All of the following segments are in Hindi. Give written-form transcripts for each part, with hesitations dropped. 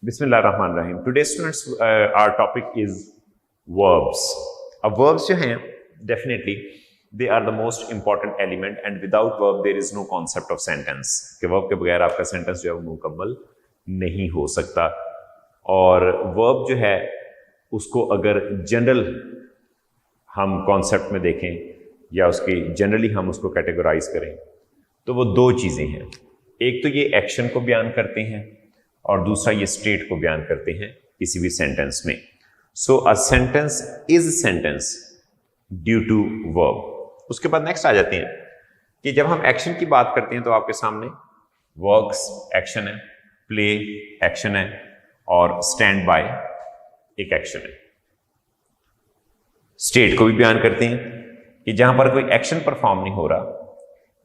बिस्मिल्लाहिर्रहमानिर्रहीम। Today students, our topic is verbs. अब वर्ब्स जो हैं definitely they are the most important element and without verb there is no concept of sentence. कि वर्ब के बगैर आपका सेंटेंस जो है वो मुकम्मल नहीं हो सकता। और वर्ब जो है उसको अगर जनरल हम कॉन्सेप्ट में देखें या उसकी जनरली हम उसको कैटेगराइज करें तो वो दो चीज़ें हैं। एक तो ये एक्शन को बयान करते हैं और दूसरा ये स्टेट को बयान करते हैं किसी भी सेंटेंस में। So a sentence is sentence due to verb. उसके बाद नेक्स्ट आ जाते हैं कि जब हम एक्शन की बात करते हैं तो आपके सामने वर्क्स एक्शन है, प्ले एक्शन है और स्टैंड बाय एक एक्शन है। स्टेट को भी बयान करते हैं कि जहां पर कोई एक्शन परफॉर्म नहीं हो रहा,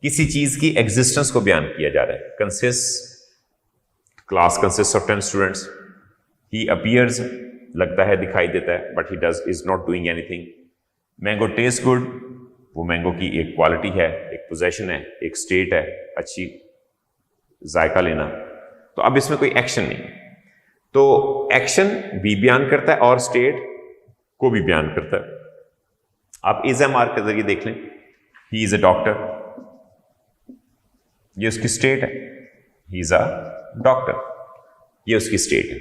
किसी चीज की एग्जिस्टेंस को बयान किया जा रहा है। Class consist of 10 students, he appears लगता है, दिखाई देता है, but he does is not doing anything. Mango taste good, वो मैंगो की एक क्वालिटी है, एक पोजेशन है, एक स्टेट है, अच्छी जायका लेना। तो अब इसमें कोई एक्शन नहीं, तो एक्शन भी बयान करता है और स्टेट को भी बयान करता है। आप इज एम आर के जरिए देख लें, ही इज अ डॉक्टर, ये उसकी स्टेट है, ही इज अ डॉक्टर, ये उसकी स्टेट है।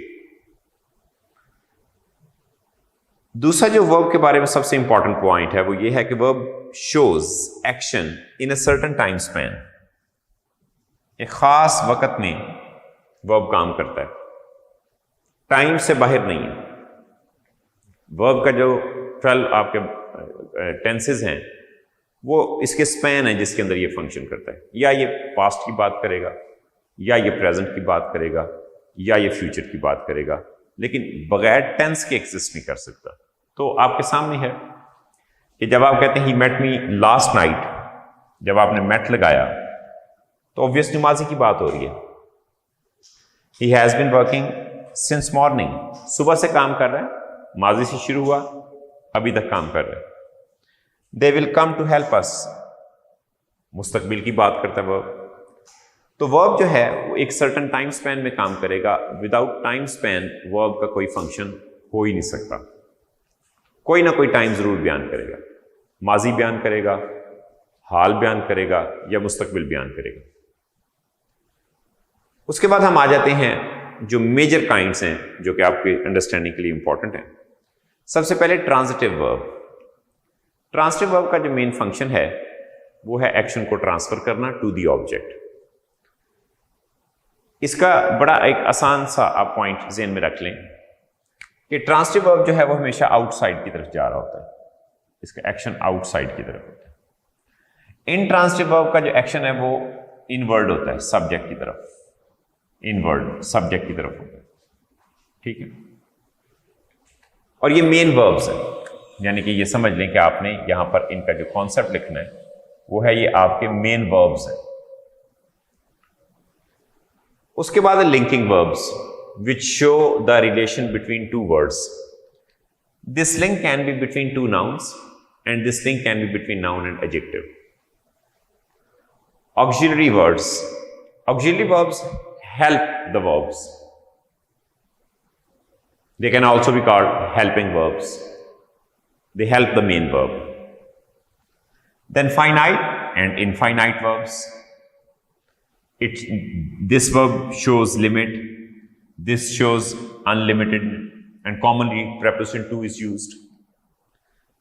दूसरा जो वर्ब के बारे में सबसे इंपॉर्टेंट पॉइंट है वो ये है कि verb shows action in a certain time span. एक खास वक्त में वर्ब काम करता है, टाइम से बाहर नहीं है। वर्ब का जो 12 आपके टेंसेस हैं वो इसके स्पैन है जिसके अंदर ये फंक्शन करता है। या ये पास्ट की बात करेगा, या ये प्रेजेंट की बात करेगा, या ये फ्यूचर की बात करेगा, लेकिन बगैर टेंस के एग्जिस्ट नहीं कर सकता। तो आपके सामने है कि जब आप कहते हैं he met me last night, जब आपने मेट लगाया तो ऑब्वियसली माजी की बात हो रही है। He has been working since morning, सुबह से काम कर रहा है, माजी से शुरू हुआ, अभी तक काम कर रहा है। They will come to help us, मुस्तकबिल की बात करता है वर्ब। तो वर्ब जो है वो एक सर्टेन टाइम स्पैन में काम करेगा। विदाउट टाइम स्पैन वर्ब का कोई फंक्शन हो ही नहीं सकता। कोई ना कोई टाइम जरूर बयान करेगा, माजी बयान करेगा, हाल बयान करेगा या मुस्तकबिल बयान करेगा। उसके बाद हम आ जाते हैं जो मेजर काइंड्स हैं जो कि आपकी अंडरस्टैंडिंग के लिए इंपॉर्टेंट है। सबसे पहले ट्रांजिटिव वर्ब। ट्रांजिटिव वर्ब का जो मेन फंक्शन है वो है एक्शन को ट्रांसफर करना टू दी ऑब्जेक्ट। इसका बड़ा एक आसान सा आप पॉइंट ज़हन में रख लें कि ट्रांजिटिव वर्ब जो है वो हमेशा आउटसाइड की तरफ जा रहा होता है, इसका एक्शन आउटसाइड की तरफ होता है। इनट्रांजिटिव वर्ब का जो एक्शन है वो इनवर्ड होता है, सब्जेक्ट की तरफ, इनवर्ड सब्जेक्ट की तरफ होता है। ठीक है, और ये मेन वर्ब्स है, यानी कि ये समझ लें कि आपने यहां पर इनका जो कॉन्सेप्ट लिखना है वो है ये आपके मेन वर्ब्स हैं। उसके बाद linking verbs which show the relation between two words. This link can be between two nouns and this link can be between noun and adjective. Auxiliary words. Auxiliary verbs help the verbs. They can also be called helping verbs. They help the main verb. Then finite and infinite verbs. This verb shows limit, this shows unlimited, and commonly preposition to is used.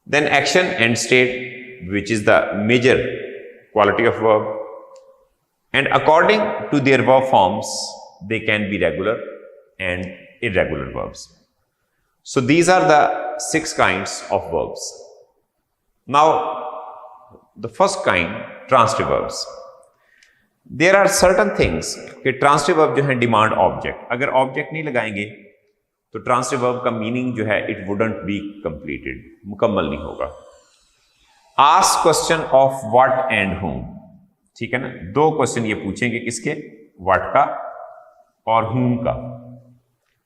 Then action and state, which is the major quality of verb, and according to their verb forms they can be regular and irregular verbs. So these are the 6 kinds of verbs. Now the first kind, transitive verbs. There are certain things कि ट्रांजिटिव वर्ब जो है डिमांड ऑब्जेक्ट। अगर ऑब्जेक्ट नहीं लगाएंगे तो ट्रांजिटिव वर्ब का मीनिंग जो है इट वुडंट बी कंप्लीटेड, मुकम्मल नहीं होगा। Ask question of what and हुम, ठीक है ना, 2 क्वेश्चन ये पूछेंगे, किसके, व्हाट का और हुम का।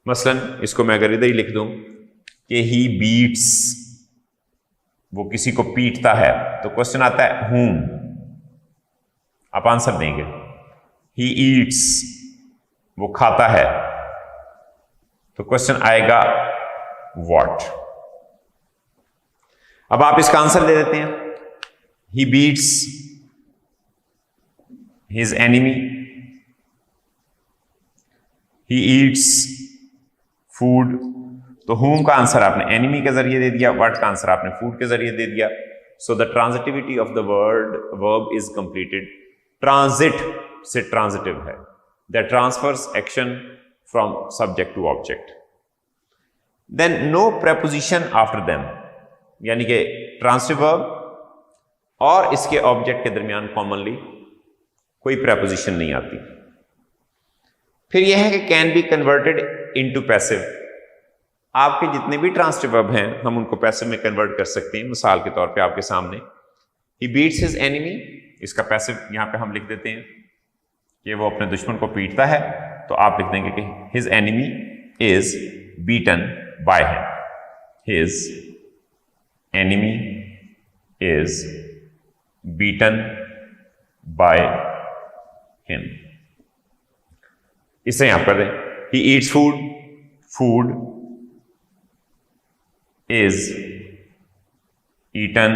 मसलन इसको मैं अगर इधर ही लिख दूं कि ही बीट्स, वो किसी को पीटता है, तो क्वेश्चन आता है हुम, आप आंसर देंगे। ही ईट्स, वो खाता है। तो क्वेश्चन आएगा व्हाट। अब आप इसका आंसर दे देते हैं, he beats his enemy, he eats food. तो whom का आंसर आपने एनिमी के जरिए दे दिया, what का आंसर आपने फूड के जरिए दे दिया। So the transitivity of the verb is completed. Transit से ट्रांजिटिव है, that transfers action from subject to object. Then no preposition after them, यानी कि ट्रांजिटिव वर्ब और इसके ऑब्जेक्ट के दरमियान कॉमनली कोई प्रेपोजिशन नहीं आती। फिर यह है कि can be converted into passive. आपके जितने भी ट्रांजिटिव वर्ब हैं हम उनको पैसिव में कन्वर्ट कर सकते हैं। मिसाल के तौर पे आपके सामने ही बीट्स हिज एनिमी, इसका पैसिव यहां पे हम लिख देते हैं कि वो अपने दुश्मन को पीटता है, तो आप लिख देंगे कि his enemy is beaten by him, his enemy is beaten by him. इसे यहां पर दें, ही eats food, food is eaten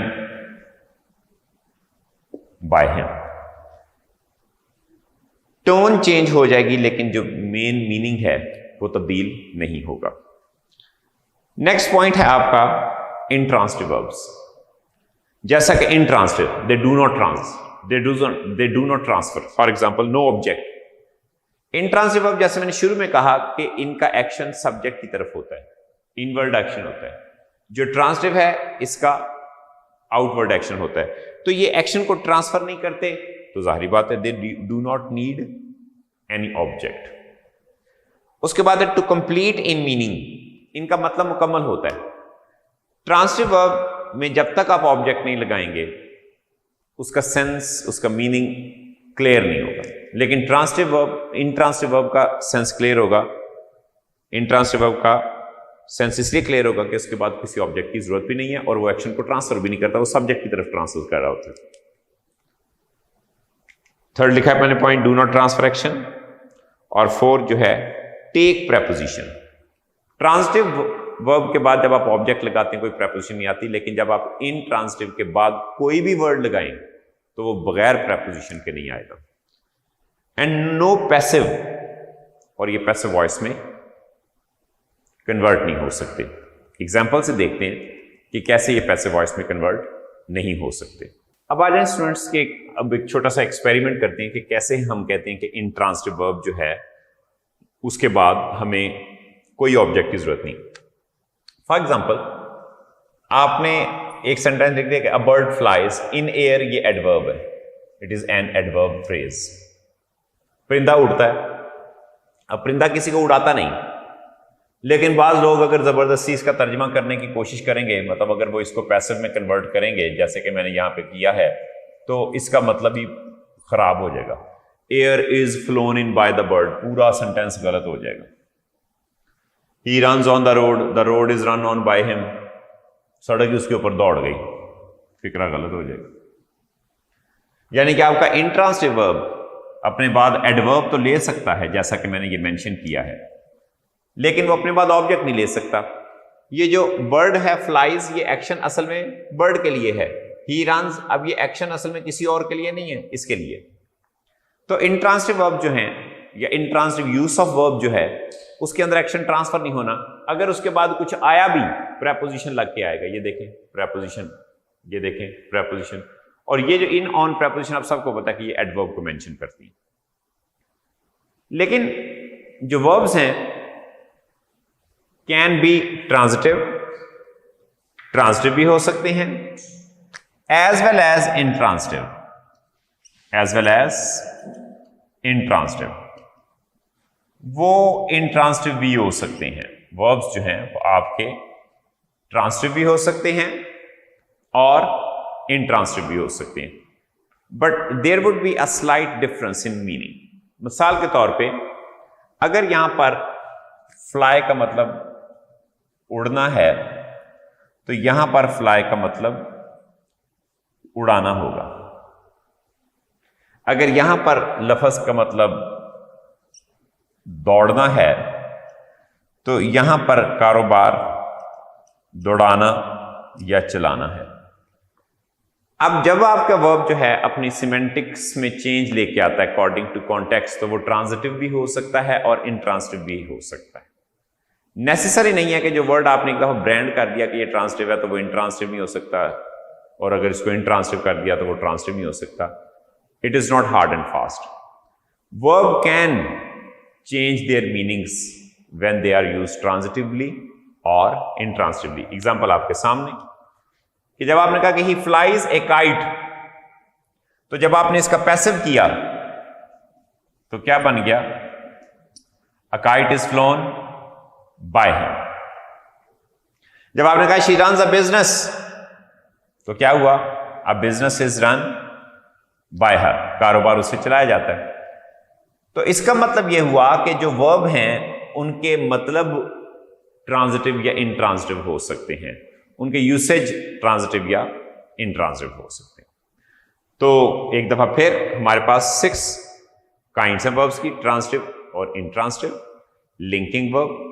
by him। Tone change हो जाएगी लेकिन जो मेन मीनिंग है वो तब्दील नहीं होगा। नेक्स्ट पॉइंट है आपका इंट्रांसिटिव वर्ब्स। जैसा कि intransitive, they do not transfer, for example no object. Intransitive verb जैसे मैंने शुरू में कहा कि इनका एक्शन सब्जेक्ट की तरफ होता है, इनवर्ड एक्शन होता है। जो ट्रांसिटिव है इसका आउटवर्ड एक्शन होता है, तो ये एक्शन को ट्रांसफर नहीं करते, तो जाहिर बात है दे do not need any object. उसके बाद है टू कंप्लीट इन मीनिंग, इनका मतलब मुकम्मल होता है। ट्रांसिटिव वर्ब में जब तक आप ऑब्जेक्ट नहीं लगाएंगे उसका सेंस, उसका मीनिंग क्लियर नहीं होगा। लेकिन ट्रांसिटिव वर्ब, इंट्रांसिटिव वर्ब का सेंस क्लियर होगा। इंट्रांसिटिव वर्ब का सेंस इसलिए क्लियर होगा कि उसके बाद किसी ऑब्जेक्ट की जरूरत भी नहीं है और वो एक्शन को ट्रांसफर भी नहीं करता, वो सब्जेक्ट की तरफ ट्रांसफर कर रहा होता है। थर्ड लिखा है मैंने point, do not transfer action. और फोर्थ जो है टेक प्रेपोजिशन। ट्रांसिटिव वर्ब के बाद जब आप ऑब्जेक्ट लगाते हैं कोई प्रेपोजिशन नहीं आती, लेकिन जब आप इन ट्रांसिटिव के बाद कोई भी वर्ड लगाएं तो वो बगैर प्रेपोजिशन के नहीं आएगा। एंड नो पैसिव, और ये पैसिव वॉइस में कन्वर्ट नहीं हो सकते। एग्जाम्पल से देखते हैं कि कैसे ये पैसिव वॉइस में कन्वर्ट नहीं हो सकते। अब आ जाए स्टूडेंट्स के, अब एक छोटा सा एक्सपेरिमेंट करते हैं कि कैसे हम कहते हैं कि इंट्रांसिटिव वर्ब जो है उसके बाद हमें कोई ऑब्जेक्ट की जरूरत नहीं। फॉर एग्जाम्पल आपने एक सेंटेंस लिख दिया कि a bird flies in air, ये एडवर्ब है, it is an adverb phrase. परिंदा उड़ता है। अब परिंदा किसी को उड़ाता नहीं, लेकिन बाज लोग अगर जबरदस्ती इसका तर्जमा करने की कोशिश करेंगे, मतलब अगर वो इसको पैसिव में कन्वर्ट करेंगे जैसे कि मैंने यहां पे किया है, तो इसका मतलब ही खराब हो जाएगा। Air is flown in by the bird, पूरा सेंटेंस गलत हो जाएगा। He runs on the road is run on by him, सड़क उसके ऊपर दौड़ गई, फिक्रा गलत हो जाएगा। यानी कि आपका इंट्रांसिटिव वर्ब अपने बाद एडवर्ब तो ले सकता है जैसा कि मैंने ये मेंशन किया है, लेकिन वो अपने बाद ऑब्जेक्ट नहीं ले सकता। ये जो बर्ड है फ्लाइज, ये एक्शन असल में बर्ड के लिए है। ही रन्स, अब ये एक्शन असल में किसी और के लिए नहीं है, इसके लिए। तो इंट्रांसिटिव वर्ब जो है या इंट्रांसिटिव यूज ऑफ वर्ब जो है उसके अंदर एक्शन ट्रांसफर नहीं होना। अगर उसके बाद कुछ आया भी, प्रेपोजिशन लग के आएगा। ये देखें प्रेपोजिशन, ये देखें प्रेपोजिशन, और ये जो इन ऑन प्रेपोजिशन आप सबको पता है कि ये एडवर्ब को मेंशन करती है। लेकिन जो वर्ब्स हैं कैन बी ट्रांजिटिव, ट्रांजिटिव भी हो सकते हैं, as well as intransitive, as well as intransitive. वो इंट्रांजिटिव भी हो सकते हैं। वर्ब्स जो हैं वो आपके ट्रांजिटिव भी हो सकते हैं और इंट्रांजिटिव भी हो सकते हैं, but there would be a slight difference in meaning. मिसाल के तौर पे अगर यहां पर फ्लाई का मतलब उड़ना है, तो यहां पर फ्लाई का मतलब उड़ाना होगा। अगर यहां पर लफ्ज का मतलब दौड़ना है, तो यहां पर कारोबार दौड़ाना या चलाना है। अब जब आपका वर्ब जो है अपनी सिमेंटिक्स में चेंज लेके आता है अकॉर्डिंग टू कॉन्टेक्स्ट, तो वो ट्रांजिटिव भी हो सकता है और इंट्रांजिटिव भी हो सकता है। नेसेसरी नहीं है कि जो वर्ड आपने एक दफा ब्रांड कर दिया कि ये ट्रांजिटिव है तो वो इंट्रांजिटिव नहीं हो सकता, और अगर इसको इंट्रांजिटिव कर दिया तो वो ट्रांजिटिव नहीं हो सकता। It is not hard and fast. Verb can change their meanings when they are used transitively और इंट्रांजिटिवली। एग्जांपल आपके सामने कि जब आपने कहा कि ही फ्लाइज ए काइट, तो जब आपने इसका पैसिव किया तो क्या बन गया? A kite is phloem by him. जब आपने कहा शी रन्स अ बिजनेस, तो क्या हुआ? A business is run by हर, कारोबार उससे चलाया जाता है। तो इसका मतलब यह हुआ कि जो वर्ब हैं उनके मतलब ट्रांजिटिव या इंट्रांजिटिव हो सकते हैं, उनके यूसेज ट्रांजिटिव या इंट्रांजिटिव हो सकते हैं। तो एक दफा फिर हमारे पास 6 काइंड्स ऑफ वर्ब्स की, ट्रांजिटिव और intransitive, linking verb,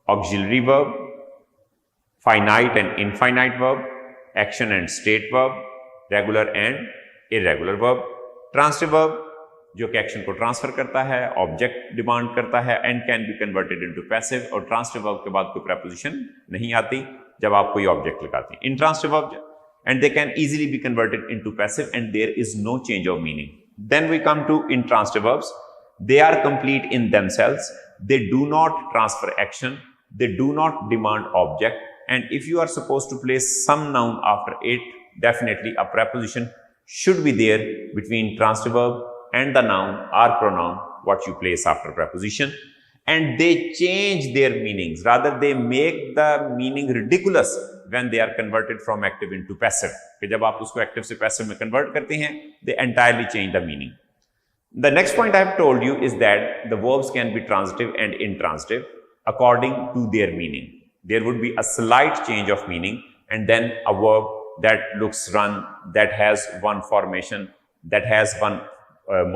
auxiliary verb, finite and infinite verb, action and state verb, regular and irregular verb, transitive verb जो कि एक्शन को ट्रांसफर करता है, ऑब्जेक्ट डिमांड करता है and can be converted into passive, और ट्रांजिटिव वर्ब के बाद कोई प्रेपोजिशन नहीं आती जब आप कोई ऑब्जेक्ट लगाते हैं। Intransitive verb and they can easily be converted into passive and there is no change of meaning. Then we come to intransitive verbs. They are complete in themselves. They do not transfer action. They do not demand object. And if you are supposed to place some noun after it, definitely a preposition should be there between transitive verb and the noun or pronoun what you place after preposition. And they change their meanings. Rather, they make the meaning ridiculous when they are converted from active into passive. कि जब आप उसको active से passive में convert करते हैं, they entirely change the meaning. The next point I have told you is that the verbs can be transitive and intransitive according to their meaning. There would be a slight change of meaning, and then a verb that looks run, that has one formation, that has one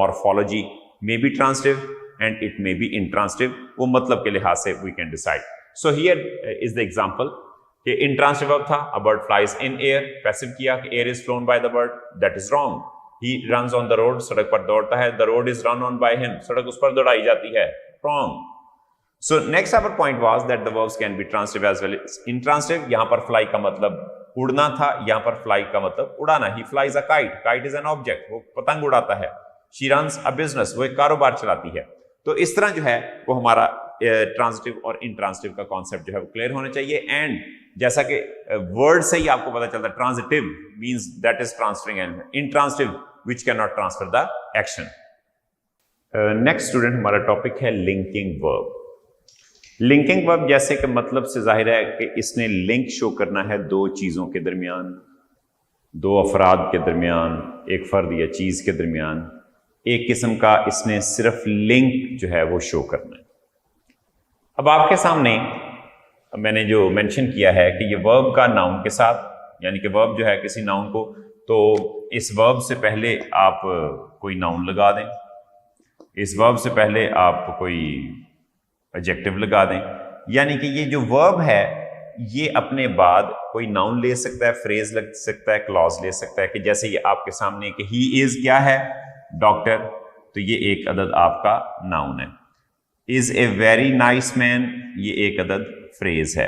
morphology may be transitive and it may be intransitive. वो मतलब के लिहाज से we can decide. So here is the example कि intransitive verb था, a bird flies in air, passive किया कि air is flown by the bird, that is wrong. He runs on the road, सड़क पर दौड़ता है, the road is run on by him, सड़क उस पर दौड़ाई जाती है, wrong. So next our point was that the verbs can be transitive as well as intransitive. यहाँ पर fly का मतलब उड़ना था, यहाँ पर fly का मतलब उड़ाना। He flies a kite, kite is an object, वो पतंग उड़ाता है। She runs a business, वो एक कारोबार चलाती है। तो इस तरह जो है वो हमारा ट्रांजिटिव और इंट्रांजिटिव का कॉन्सेप्ट जो है वो क्लियर होना चाहिए। एंड जैसा कि वर्ड से ही आपको पता चलता है, transitive means that is transferring and intransitive which cannot transfer the action. Next student हमारा टॉपिक है लिंकिंग वर्ब। लिंकिंग वर्ब जैसे कि मतलब से जाहिर है कि इसने लिंक शो करना है दो चीजों के दरमियान, दो अफराद के दरमियान, एक फर्द या चीज के दरमियान, एक किस्म का इसने सिर्फ लिंक जो है वो शो करना है। अब आपके सामने मैंने जो मेंशन किया है कि ये वर्ब का नाउन के साथ, यानी कि वर्ब जो है किसी नाउन को, तो इस वर्ब से पहले आप कोई नाउन लगा दें, इस वर्ब से पहले आप कोई एडजेक्टिव लगा दें, यानी कि ये जो वर्ब है ये अपने बाद कोई नाउन ले सकता है, फ्रेज लग सकता है, क्लॉज ले सकता है। कि जैसे ये आपके सामने कि ही इज क्या है, डॉक्टर, तो ये एक अदद आपका नाउन है। Is a very nice man, ये एक अदद फ्रेज है।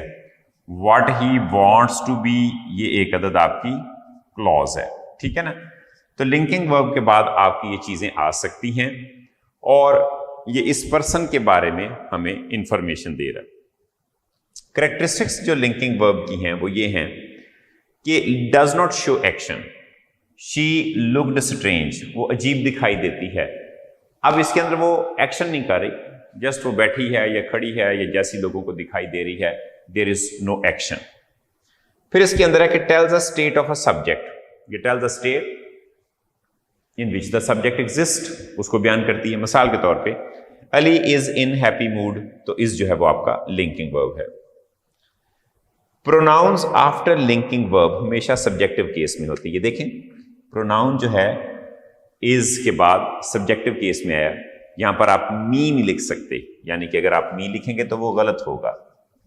What he wants to be, ये एक अदद आपकी क्लॉज है। ठीक है ना। तो लिंकिंग वर्ब के बाद आपकी ये चीजें आ सकती हैं और ये इस पर्सन के बारे में हमें इंफॉर्मेशन दे रहा है। कैरेक्टरिस्टिक्स जो लिंकिंग वर्ब की हैं वो ये हैं कि does not show action, she looked strange, वो अजीब दिखाई देती है। अब इसके अंदर वो एक्शन नहीं कर रही, जस्ट वो बैठी है या खड़ी है या जैसी लोगों को दिखाई दे रही है, देयर इज नो एक्शन। फिर इसके अंदर है कि tells a state of a subject, ये tells the state in which the subject exist, उसको बयान करती है। मिसाल के तौर पे Ali is in happy mood, तो इज जो है वो आपका लिंकिंग वर्ब है। प्रोनाउंस आफ्टर लिंकिंग वर्ब हमेशा सब्जेक्टिव केस में होती है। देखें प्रोनाउन जो है इज के बाद सब्जेक्टिव केस में आया, यहां पर आप मी नहीं लिख सकते, यानी कि अगर आप मी लिखेंगे तो वो गलत होगा।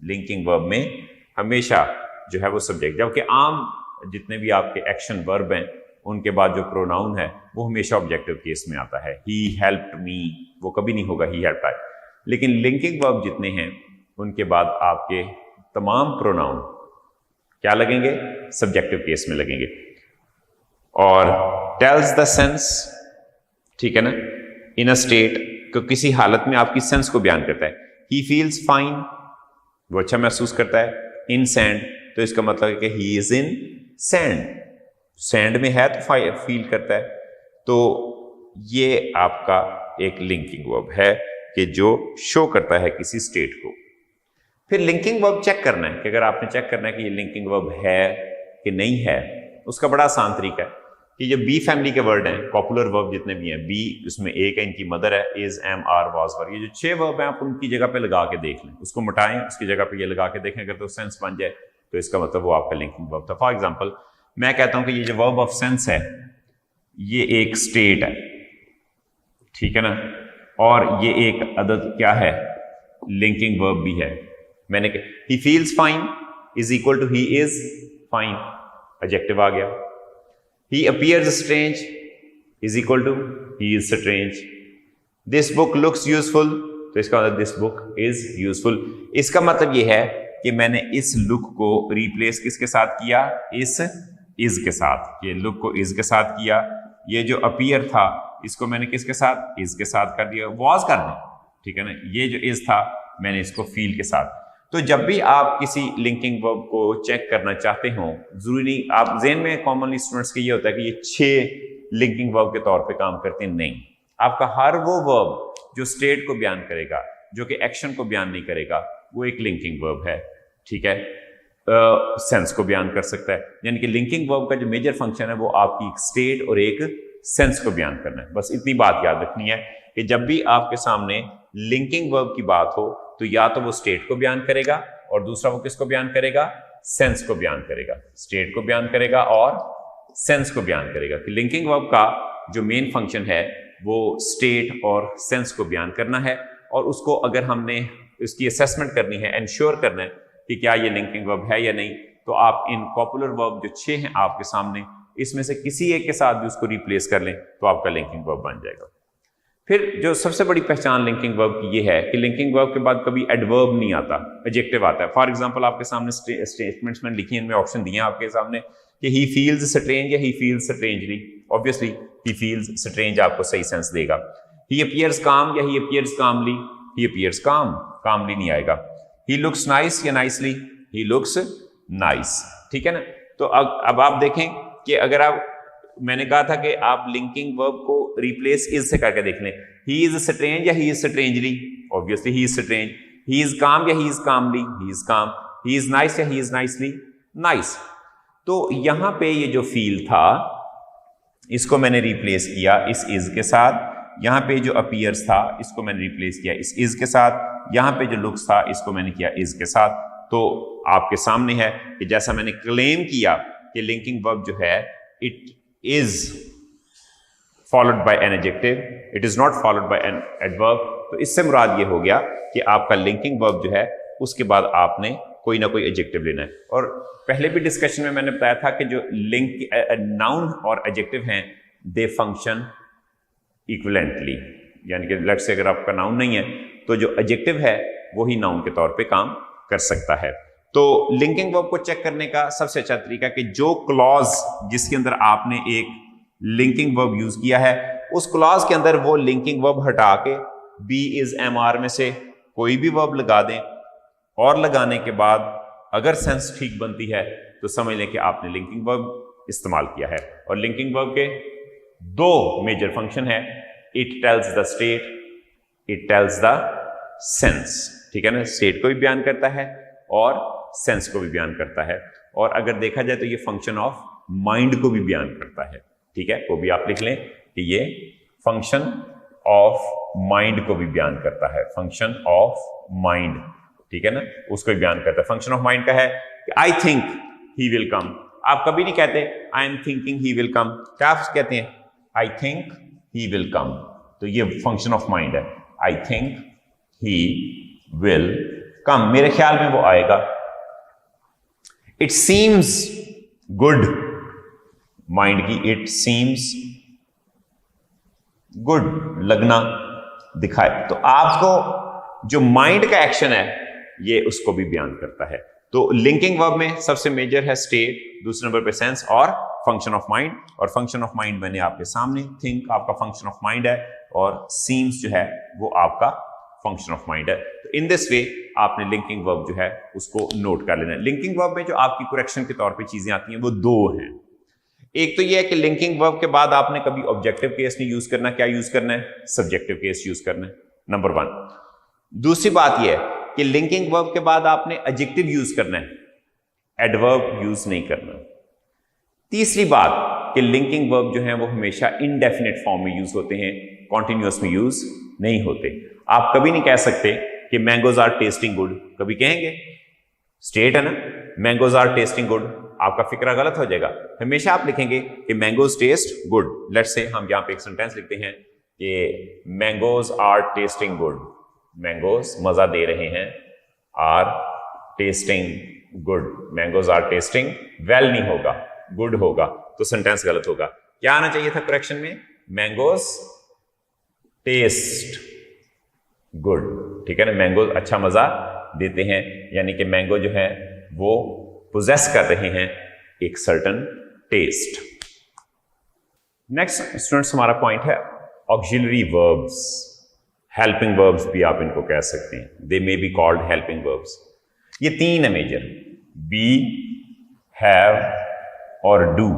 लिंकिंग वर्ब में हमेशा जो है वो सब्जेक्ट, जबकि आम जितने भी आपके एक्शन वर्ब हैं उनके बाद जो प्रोनाउन है वो हमेशा ऑब्जेक्टिव केस में आता है। ही हेल्प्ड मी, वो कभी नहीं होगा ही हेल्प्ड आई। लेकिन लिंकिंग वर्ब जितने हैं उनके बाद आपके तमाम प्रोनाउन क्या लगेंगे, सब्जेक्टिव केस में लगेंगे। और टेल्स द सेंस, ठीक है ना, इन अ स्टेट, तो किसी हालत में आपकी सेंस को बयान करता है। ही फील्स फाइन, वो अच्छा महसूस करता है। इन सैंड, तो इसका मतलब है कि he is in sand, sand में है तो फील करता है। तो ये आपका एक लिंकिंग वर्ब है कि जो शो करता है किसी स्टेट को। फिर लिंकिंग वर्ब चेक करना है कि अगर आपने चेक करना है कि ये लिंकिंग वर्ब है कि नहीं है, उसका बड़ा आसान तरीका है कि जो बी फैमिली के वर्ड हैं, पॉपुलर वर्ब जितने भी हैं, बी उसमें एक है, इनकी मदर है, इज, एम, आर, वाज, वर, ये जो 6 वर्ब हैं आप उनकी जगह पे लगा के देख लें, उसको मिटाएं, उसकी जगह पे ये लगा के देखें, अगर तो सेंस बन जाए तो इसका मतलब वो आपका लिंकिंग वर्ब था। फॉर एग्जाम्पल मैं कहता हूं कि ये जो वर्ब ऑफ सेंस है ये एक स्टेट है, ठीक है ना, और ये एक अदद क्या है, लिंकिंग वर्ब भी है। मैंने कहा he feels fine is equal to he is fine, adjective आ गया। He appears strange is equal to he is strange. This book looks useful, तो इसका मतलब दिस बुक इज यूजफुल। इसका मतलब यह है कि मैंने इस लुक को रिप्लेस किसके साथ किया, इस इज के साथ। ये लुक को इज के साथ किया, ये जो अपीयर था इसको मैंने किसके साथ, इज के साथ कर दिया, वॉज कर दें, ठीक है ना, ये जो इज था मैंने इसको फील के साथ। तो जब भी आप किसी लिंकिंग वर्ब को चेक करना चाहते हो, जरूरी नहीं, आप ज़हन में कॉमनली स्टूडेंट्स के ये होता है कि ये 6 लिंकिंग वर्ब के तौर पे काम करते हैं, नहीं, आपका हर वो वर्ब जो स्टेट को बयान करेगा, जो कि एक्शन को बयान नहीं करेगा, वो एक लिंकिंग वर्ब है, ठीक है, सेंस को बयान कर सकता है। यानी कि लिंकिंग वर्ब का जो मेजर फंक्शन है वो आपकी एक स्टेट और एक सेंस को बयान करना है। बस इतनी बात याद रखनी है कि जब भी आपके सामने लिंकिंग वर्ब की बात हो तो या तो वो स्टेट को बयान करेगा और दूसरा वो किसको बयान करेगा, सेंस को बयान करेगा, स्टेट को बयान करेगा और सेंस को बयान करेगा। कि लिंकिंग वर्ब का जो मेन फंक्शन है वो स्टेट और सेंस को बयान करना है, और उसको अगर हमने इसकी असेसमेंट करनी है, एंश्योर करना है कि क्या ये लिंकिंग वर्ब है या नहीं, तो आप इन पॉपुलर वर्ब जो 6 हैं आपके सामने, इसमें से किसी एक के साथ भी उसको रिप्लेस कर लें तो आपका लिंकिंग वर्ब बन जाएगा। फिर जो सबसे बड़ी पहचान लिंकिंग वर्ब की ये है कि लिंकिंग वर्ब के बाद कभी एडवर्ब नहीं आता, एडजेक्टिव आता है। फॉर एग्जांपल आपके सामने स्टेटमेंट्स में लिखी, इनमें ऑप्शन दिए हैं आपके सामने कि ही फील्स स्ट्रेंज या he feels strangely. Obviously he feels strange आपको सही सेंस देगा। ही अपीयर्स काम या ही अपीयर्स कामली, ही अपीयर्स कामली नहीं आएगा। ही लुक्स नाइस या नाइसली, ही लुक्स नाइस, ठीक है ना। तो अब आप देखें कि अगर आप, मैंने कहा था कि आप लिंकिंग वर्ब को रिप्लेस इज से करके देख लें। ही इज स्ट्रेंज या he is strangely, obviously he is strange. He is काम या he is calmly, he is काम। ही इज नाइस या ही इज नाइसली नाइस। तो यहां पे ये जो फील था इसको मैंने रिप्लेस किया इस इज के साथ, यहां पे जो अपीयर्स था इसको मैंने रिप्लेस किया इस इज के साथ, यहां पे जो लुक्स था इसको मैंने किया इज के साथ। तो आपके सामने है कि जैसा मैंने क्लेम किया कि लिंकिंग वर्ब जो है it is followed by an adjective, it is not followed by an adverb। तो इससे मुराद ये हो गया कि आपका लिंकिंग वर्ब जो है उसके बाद आपने कोई ना कोई एडजेक्टिव लेना है। और पहले भी डिस्कशन में मैंने बताया था कि जो लिंक नाउन और एडजेक्टिव हैं दे फंक्शन इक्विवेलेंटली, यानी कि लेट्स से अगर आपका नाउन नहीं है तो जो एडजेक्टिव है वही नाउन के तौर पे काम कर सकता है। तो लिंकिंग वर्ब को चेक करने का सबसे अच्छा तरीका कि जो क्लॉज जिसके अंदर आपने एक लिंकिंग वर्ब यूज किया है उस क्लॉज के अंदर वो लिंकिंग वर्ब हटा के बी इज एम आर में से कोई भी वर्ब लगा दें, और लगाने के बाद अगर सेंस ठीक बनती है तो समझ लें कि आपने लिंकिंग वर्ब इस्तेमाल किया है। और लिंकिंग वर्ब के 2 मेजर फंक्शन है, it tells the state, it tells the sense, ठीक है ना, स्टेट को भी बयान करता है और सेंस को भी बयान करता है। और अगर देखा जाए तो ये फंक्शन ऑफ माइंड को भी बयान करता है, ठीक है, वो भी आप लिख लें कि ये फंक्शन ऑफ माइंड को भी बयान करता है, फंक्शन ऑफ माइंड, ठीक है ना, उसको भी बयान करता है। फंक्शन ऑफ माइंड का है कि I think he will come. आप कभी नहीं कहते I am thinking he will come, क्या आप कहते हैं I think he will come. तो ये फंक्शन ऑफ माइंड है, I think he will come, मेरे ख्याल में वो आएगा। इट सीम्स गुड, माइंड की इट सीम्स गुड, लगना, दिखाए। तो आपको जो माइंड का एक्शन है ये उसको भी बयान करता है। तो लिंकिंग वर्ब में सबसे मेजर है स्टेट, दूसरे नंबर पे सेंस और फंक्शन ऑफ माइंड। और फंक्शन ऑफ माइंड मैंने आपके सामने, थिंक आपका फंक्शन ऑफ माइंड है और सीम्स जो है वो आपका फंक्शन ऑफ माइंड है। तो इन दिस वे आपने लिंकिंग वर्ब जो है उसको नोट कर लेना है। लिंकिंग वर्ब में जो आपकी करेक्शन के तौर पे चीजें आती हैं वो दो हैं। एक तो ये है कि लिंकिंग वर्ब के बाद आपने कभी ऑब्जेक्टिव केस नहीं यूज करना, क्या यूज करना है, सब्जेक्टिव केस यूज करना है, नंबर 1। दूसरी बात यह है कि लिंकिंग वर्ब के बाद आपने एडजेक्टिव यूज करना है, एडवर्ब यूज नहीं करना। तीसरी बात कि लिंकिंग वर्ब जो है वो हमेशा इनडेफिनेट फॉर्म में यूज होते हैं, कॉन्टिन्यूअस में यूज नहीं होते। आप कभी नहीं कह सकते कि मैंगोज आर टेस्टिंग गुड, कभी कहेंगे? स्टेट है ना, मैंगोज आर टेस्टिंग गुड, आपका फिक्रा गलत हो जाएगा। हमेशा आप लिखेंगे कि mangoes taste good. Let's say हम यहां पे एक सेंटेंस लिखते हैं कि mangoes are tasting good, mangoes मजा दे रहे हैं, are tasting good, mangoes are tasting well नहीं होगा, गुड होगा, तो सेंटेंस गलत होगा। क्या आना चाहिए था करेक्शन में? मैंगोज टेस्ट गुड, ठीक है ना, मैंगोज अच्छा मजा देते हैं, यानी कि मैंगो जो है वो पोजेस कर रहे हैं एक सर्टन टेस्ट। नेक्स्ट स्टूडेंट्स हमारा पॉइंट है ऑक्सिलरी वर्ब्स, हेल्पिंग वर्ब्स भी आप इनको कह सकते हैं, they may be called helping verbs. ये तीन है मेजर, बी, हैव और डू,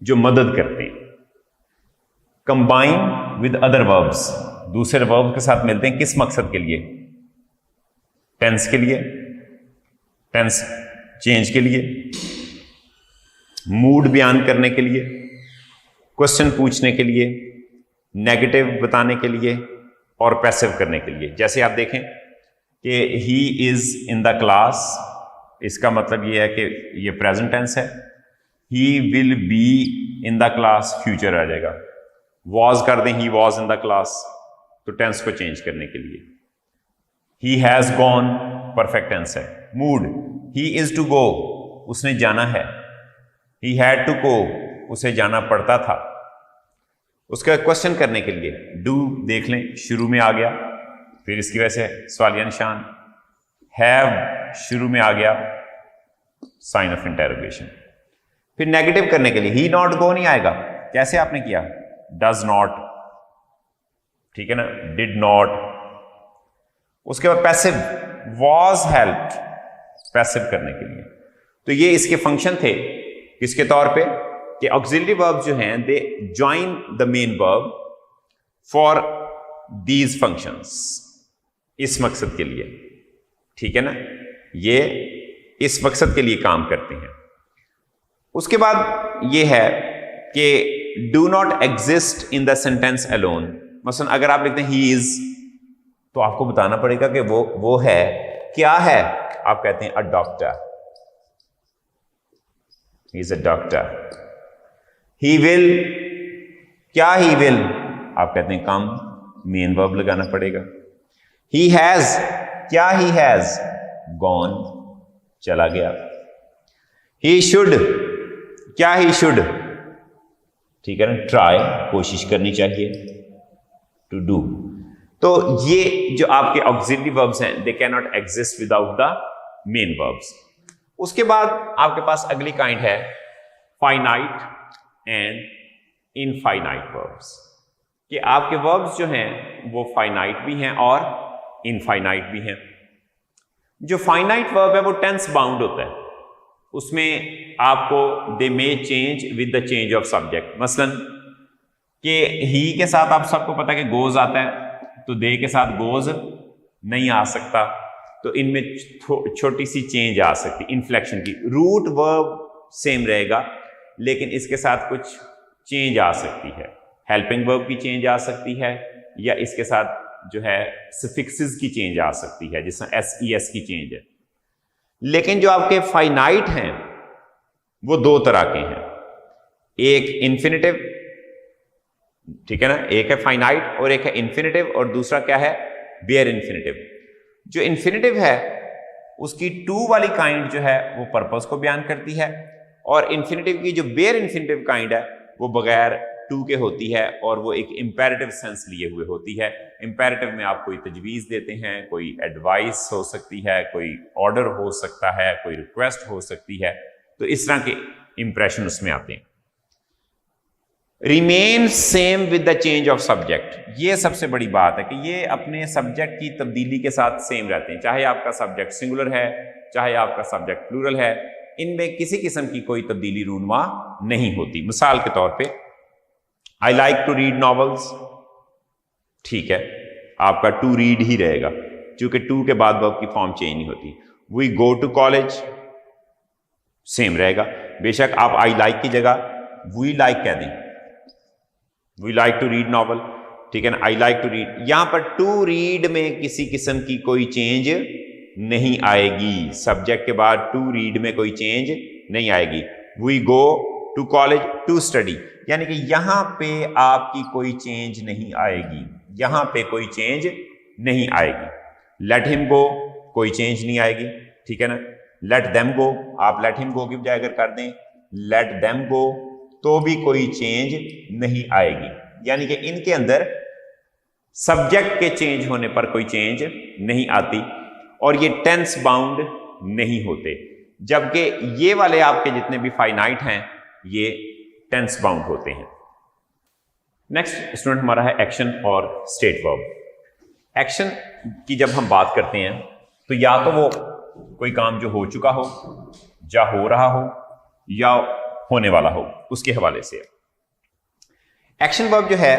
जो मदद करते हैं। कंबाइन विद अदर वर्ब्स, दूसरे वर्ब के साथ मिलते हैं, किस मकसद के लिए? टेंस के लिए, टेंस चेंज के लिए, मूड बयान करने के लिए, क्वेश्चन पूछने के लिए, नेगेटिव बताने के लिए और पैसिव करने के लिए। जैसे आप देखें कि he is in the class, इसका मतलब यह है कि ये प्रेजेंट टेंस है। He will be in the class, future आ जाएगा। वॉज कर दें, he was in the class, तो टेंस को चेंज करने के लिए। He has gone, perfect tense है। Mood, he is to go, उसने जाना है। ही हैड टू गो, उसे जाना पड़ता था। उसका क्वेश्चन करने के लिए डू देख लें, शुरू में आ गया, फिर इसकी वजह से सवालिया निशान। हैव शुरू में आ गया, साइन ऑफ इंटरोगेशन। फिर नेगेटिव करने के लिए ही नॉट गो नहीं आएगा, कैसे आपने किया? डज नॉट, ठीक है ना, डिड नॉट। उसके बाद पैसिव, वॉज हेल्प्ड, पैसिव करने के लिए। तो ये इसके फंक्शन थे, किसके तौर पे? कि ऑक्सिलरी वर्ब जो हैं they join the main verb for these functions, इस मकसद के लिए, ठीक है ना, ये इस मकसद के लिए काम करते हैं। उसके बाद ये है कि do not exist in the sentence alone. मसलन अगर आप लिखते हैं ही इज, तो आपको बताना पड़ेगा कि वो है, क्या है? आप कहते हैं a doctor, he is a doctor. He will, क्या ही विल? आप कहते हैं कम, मेन वर्ब लगाना पड़ेगा। ही हैज, क्या ही हैज? गॉन, चला गया। ही शुड, क्या ही शुड? ठीक है ना, ट्राई, कोशिश करनी चाहिए, टू डू। तो ये जो आपके ऑक्सिलरी वर्ब्स हैं they can not exist without the main verbs. उसके बाद आपके पास अगली काइंड है फाइनाइट एंड इनफाइनाइट वर्ब्स, कि आपके वर्ब्स जो हैं वो फाइनाइट भी हैं और इनफाइनाइट भी हैं। जो फाइनाइट वर्ब है वो टेंस बाउंड होता है, उसमें आपको they may change with the change of subject. मसलन कि ही के साथ आप सबको पता है कि गोज आता है, तो दे के साथ गोज नहीं आ सकता, तो इनमें छोटी सी चेंज आ सकती, इन्फ्लेक्शन की। रूट वर्ब सेम रहेगा लेकिन इसके साथ कुछ चेंज आ सकती है। हेल्पिंग वर्ब की चेंज आ सकती है, या इसके साथ जो है सफिक्सेस की चेंज आ सकती है, जिसमें एस की चेंज है। लेकिन जो आपके फाइनाइट हैं वो दो तरह के हैं, एक इन्फिनिटिव, ठीक है ना, एक है फाइनाइट और एक है इन्फिनिटिव, और दूसरा क्या है? Bear infinitive. जो इन्फिनेटिव है उसकी टू वाली काइंड जो है वो पर्पस को बयान करती है, और इन्फिनेटिव की जो बेयर इन्फिनेटिव काइंड है वो बगैर टू के होती है और वो एक इंपेरेटिव सेंस लिए हुए होती है। इंपेरेटिव में आप कोई तजवीज़ देते हैं, कोई एडवाइस हो सकती है, कोई ऑर्डर हो सकता है, कोई रिक्वेस्ट हो सकती है, तो इस तरह के इंप्रेशन उसमें आते हैं। Remain same with the change of subject, ये सबसे बड़ी बात है कि ये अपने सब्जेक्ट की तब्दीली के साथ सेम रहते हैं, चाहे आपका सब्जेक्ट सिंगुलर है चाहे आपका सब्जेक्ट प्लूरल है, इनमें किसी किस्म की कोई तब्दीली रूनुमा नहीं होती। मिसाल के तौर पे I like to read novels, ठीक है, आपका टू रीड ही रहेगा क्योंकि टू के बाद वर्ब की फॉर्म चेंज नहीं होती। We go to college, same रहेगा, बेशक आप आई लाइक की जगह वी लाइक कह दें, we like to read novel, ठीक है ना, आई लाइक टू रीड। यहां पर टू रीड में किसी किस्म की कोई चेंज नहीं आएगी, सब्जेक्ट के बाद टू रीड में कोई चेंज नहीं आएगी। We go to college to study, यानी कि यहां पे आपकी कोई चेंज नहीं आएगी, यहां पे कोई चेंज नहीं आएगी। लेट हिम गो, कोई चेंज नहीं आएगी, ठीक है ना। लेट देम गो, आप लेट हिम गो की बजाय अगर कर दें लेट देम गो तो भी कोई चेंज नहीं आएगी, यानी कि इनके अंदर सब्जेक्ट के चेंज होने पर कोई चेंज नहीं आती और ये टेंस बाउंड नहीं होते, जबकि ये वाले आपके जितने भी फाइनाइट हैं ये टेंस बाउंड होते हैं। नेक्स्ट स्टूडेंट हमारा है एक्शन और स्टेट वर्ब। एक्शन की जब हम बात करते हैं तो या तो वो कोई काम जो हो चुका हो या हो रहा हो या होने वाला हो, उसके हवाले से। एक्शन वर्ब जो है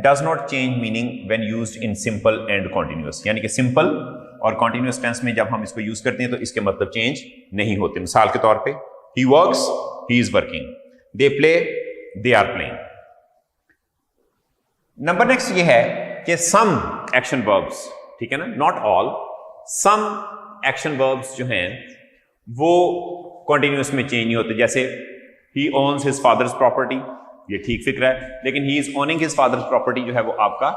does not change meaning when used in simple and continuous, यानी कि सिंपल और कॉन्टिन्यूअस टेंस में जब हम इसको यूज करते हैं तो इसके मतलब चेंज नहीं होते। मिसाल के तौर पे he works, he is working, they play, they are playing. Number next ये है कि सम एक्शन वर्ब्स, ठीक है ना, not all, some action verbs जो हैं वो कॉन्टिन्यूअस में चेंज नहीं होते। जैसे he owns his father's property, ये ठीक फिक्र है, लेकिन he is owning his father's property जो है वो आपका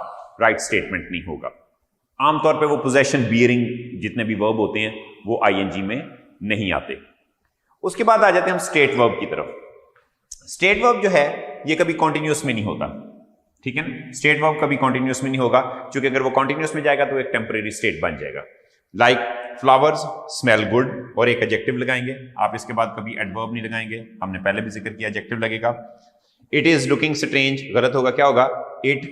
राइट स्टेटमेंट नहीं होगा। आमतौर पे वो पोजेशन बियरिंग जितने भी वर्ब होते हैं वो आईएनजी में नहीं आते। उसके बाद आ जाते हैं हम स्टेट वर्ब की तरफ। स्टेट वर्ब जो है ये कभी कॉन्टिन्यूअस में नहीं होता, ठीक है ना, स्टेट वर्ब कभी कॉन्टिन्यूअस में नहीं होगा, क्योंकि अगर वो कॉन्टिन्यूअस में जाएगा तो एक टेम्परेरी स्टेट बन जाएगा। लाइक फ्लावर्स स्मेल गुड, और एक एडजेक्टिव लगाएंगे, आप इसके बाद कभी एडवर्ब नहीं लगाएंगे, हमने पहले भी जिक्र किया एडजेक्टिव लगेगा। इट इज लुकिंग स्ट्रेंज, गलत होगा, क्या होगा, इट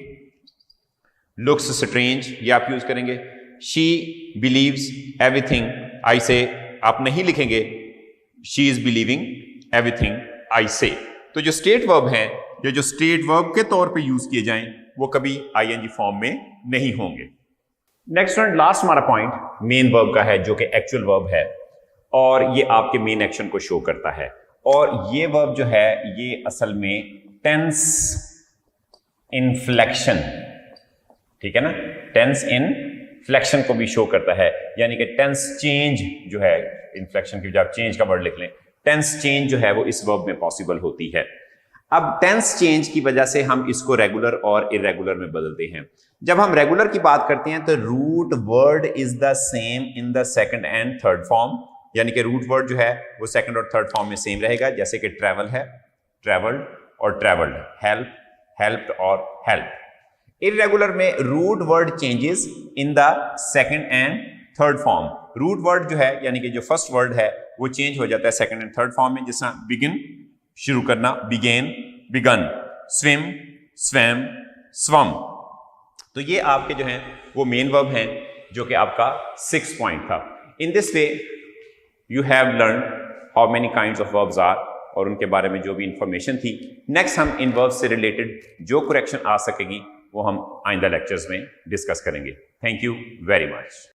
लुक्स स्ट्रेंज, ये आप यूज करेंगे। शी बिलीव्स एवरीथिंग आई से, आप नहीं लिखेंगे she is believing everything I से। तो जो स्टेट वर्ब हैं या जो स्टेट वर्ब के तौर पे यूज किए जाएं वो कभी आईएनजी फॉर्म में नहीं होंगे। नेक्स्ट एंड लास्ट हमारा पॉइंट मेन वर्ब का है जो कि एक्चुअल वर्ब है, और ये आपके मेन एक्शन को शो करता है। और ये वर्ब जो है ये असल में टेंस इनफ्लेक्शन, ठीक है ना, टेंस इनफ्लेक्शन को भी शो करता है, यानी कि टेंस चेंज जो है, इनफ्लेक्शन की बजाय आप चेंज का वर्ड लिख लें, टेंस चेंज जो है वो इस वर्ब में पॉसिबल होती है। अब टेंस चेंज की वजह से हम इसको रेगुलर और इरेगुलर में बदलते हैं। जब हम रेगुलर की बात करते हैं तो root word is the same in the second and third form, यानी कि रूट वर्ड जो है वो सेकंड और थर्ड फॉर्म में सेम रहेगा, जैसे कि ट्रैवल है, ट्रैवल्ड और ट्रैवल्ड, हेल्प, हेल्प्ड और हेल्प। इरेगुलर में root word changes in the second and third form. Root word जो है यानी कि जो फर्स्ट वर्ड है वो चेंज हो जाता है सेकंड एंड थर्ड फॉर्म में, जैसा बिगिन, शुरू करना, बिगेन, बिगन, स्विम, स्वैम, स्वम। तो ये आपके जो हैं वो मेन वर्ब हैं जो कि आपका 6 पॉइंट था। In this way you have learn how many kinds of verbs are, और उनके बारे में जो भी इंफॉर्मेशन थी। नेक्स्ट हम इन वर्ब्स से रिलेटेड जो करेक्शन आ सकेगी वो हम आइंदा लेक्चर्स में डिस्कस करेंगे। Thank you very much.